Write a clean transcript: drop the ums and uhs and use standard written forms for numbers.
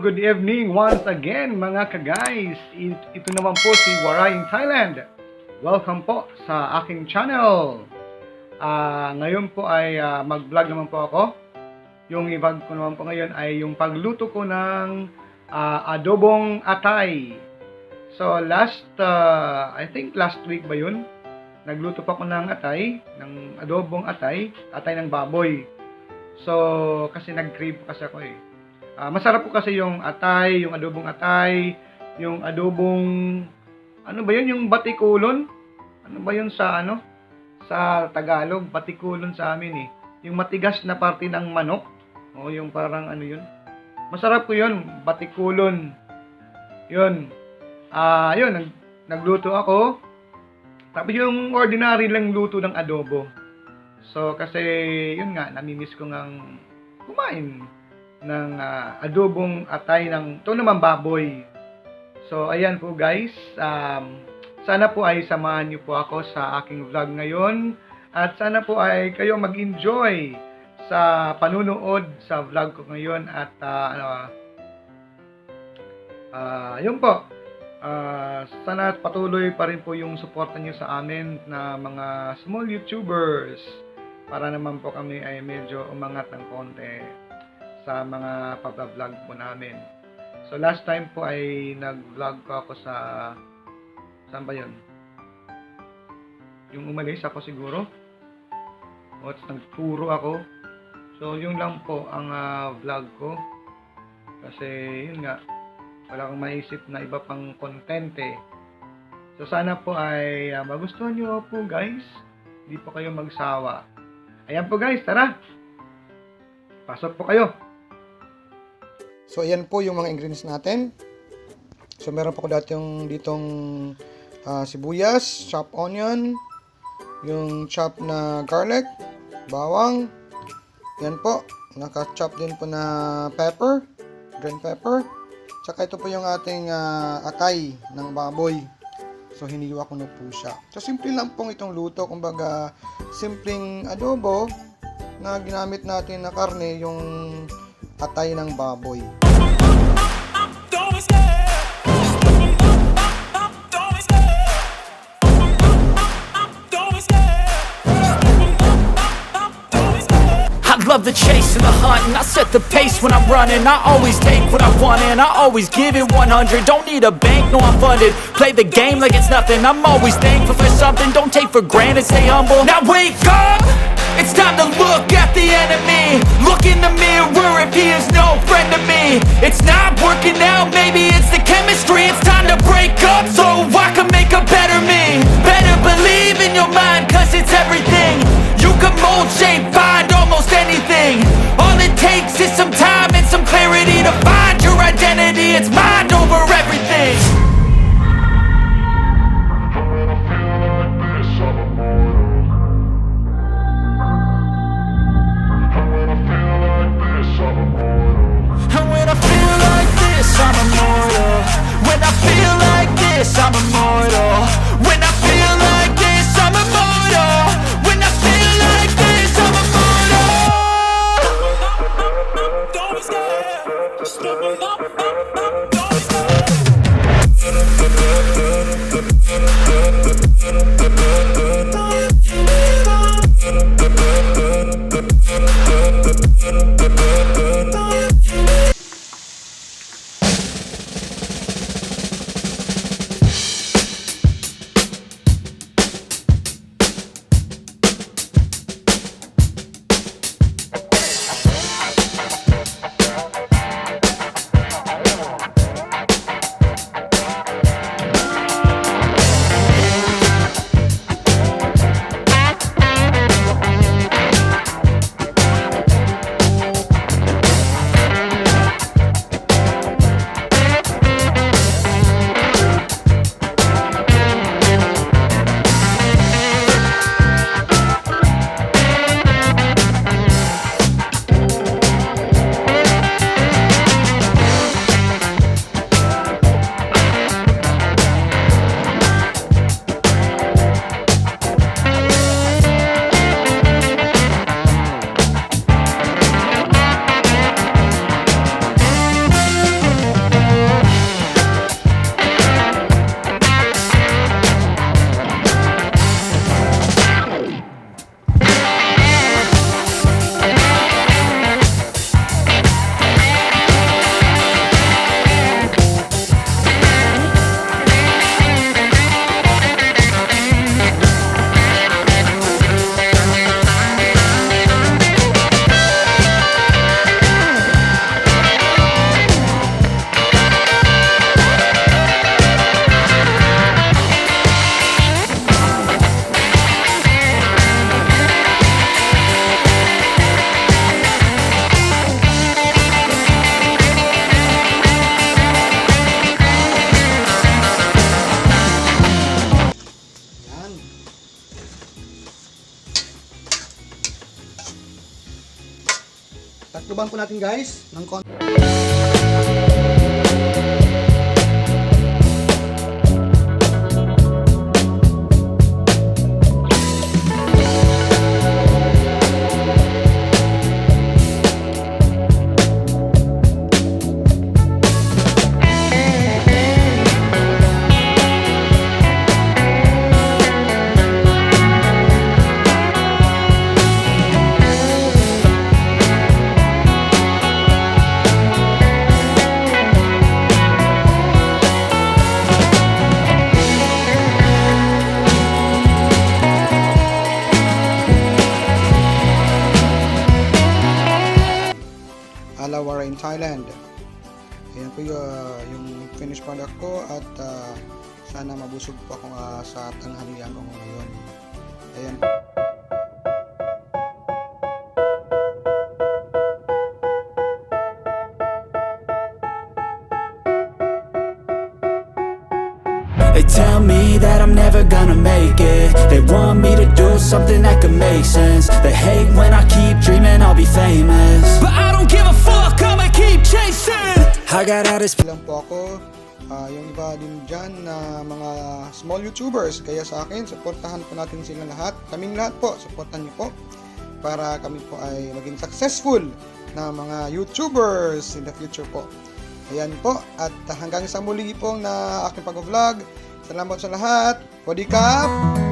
good evening once again mga ka-guys. Ito naman po si Waray in Thailand. Welcome po sa aking channel. Ngayon po ay mag-vlog naman po ako. Yung i-vlog ko naman po ngayon ay yung pagluto ko ng adobong atay. So I think last week ba yun? Nagluto pa ako ng atay, ng adobong atay ng baboy. So kasi nag-crave kasi ako eh. Masarap po kasi yung atay, yung adobong atay, yung adobong, ano ba yun, yung batikulon? Ano ba yun sa sa Tagalog, batikulon sa amin eh. Yung matigas na parte ng manok, o yung parang ano yun. Masarap po yun, batikulon. Yun. Nagluto ako. Tapos yung ordinary lang luto ng adobo. So kasi yun nga, namimiss ko ngang kumain ng adobong atay ng ito naman baboy. So ayan po guys, sana po ay samahan niyo po ako sa aking vlog ngayon at sana po ay kayo mag-enjoy sa panunood sa vlog ko ngayon at yun po. Sana patuloy pa rin po yung suporta niyo sa amin na mga small YouTubers para naman po kami ay medyo umangat ng konti sa mga pag-vlog po namin. So last time po ay nag-vlog ko ako sa saan ba yun? Yung umalis ako siguro. O nagturo ako. So yun lang po ang vlog ko. Kasi yun nga, wala akong maisip na iba pang content eh. So sana po ay magustuhan nyo po guys. Hindi po kayo magsawa. Ayan po guys, tara! Pasok po kayo! So, ayan po yung mga ingredients natin. So, meron po ko ditong sibuyas, chopped onion, yung chopped na garlic, bawang. Yan po. Naka-chop din po na pepper, green pepper. Tsaka ito po yung ating atay ng baboy. So, hiniwa ko na po siya. So, simple lang pong itong luto. Kumbaga, simpleng adobo na ginamit natin na karne, yung atay ng baboy. Love the chase and the hunt, and I set the pace when I'm running. I always take what I want and I always give it 100. Don't need a bank, no I'm funded. Play the game like it's nothing. I'm always thankful for something. Don't take for granted, stay humble. Now wake up, it's time to look at the enemy. Look in the mirror if he is no friend to me. It's not working out, maybe it's the chemistry. It's time to break up so I can make a better me. Better believe in your mind, cause it's everything. You can mold, shape, find almost anything. All it takes is some time and some clarity to find your identity. It's mind over everything. And when I feel like this, I'm immortal. When I feel like YouTubean po natin guys ng Alawara in Thailand. Ayan po yung finished product ko at sana mabusog po ako sa tanghalian ko ngayon. Ayan. They tell me that I'm never gonna make it. They want me to do something that could make sense. They hate when I keep dreaming I'll be famous, but I don't give a fuck, I'ma keep chasing. I got all this Lang po ako, yung iba din dyan na mga small YouTubers. Kaya sa akin, supportahan po natin sila lahat. Kaming lahat po, supportan niyo po para kami po ay maging successful na mga YouTubers in the future po. Ayan po, at hanggang sa muli po na aking pag-vlog. Salamat sa lahat. Wadikap!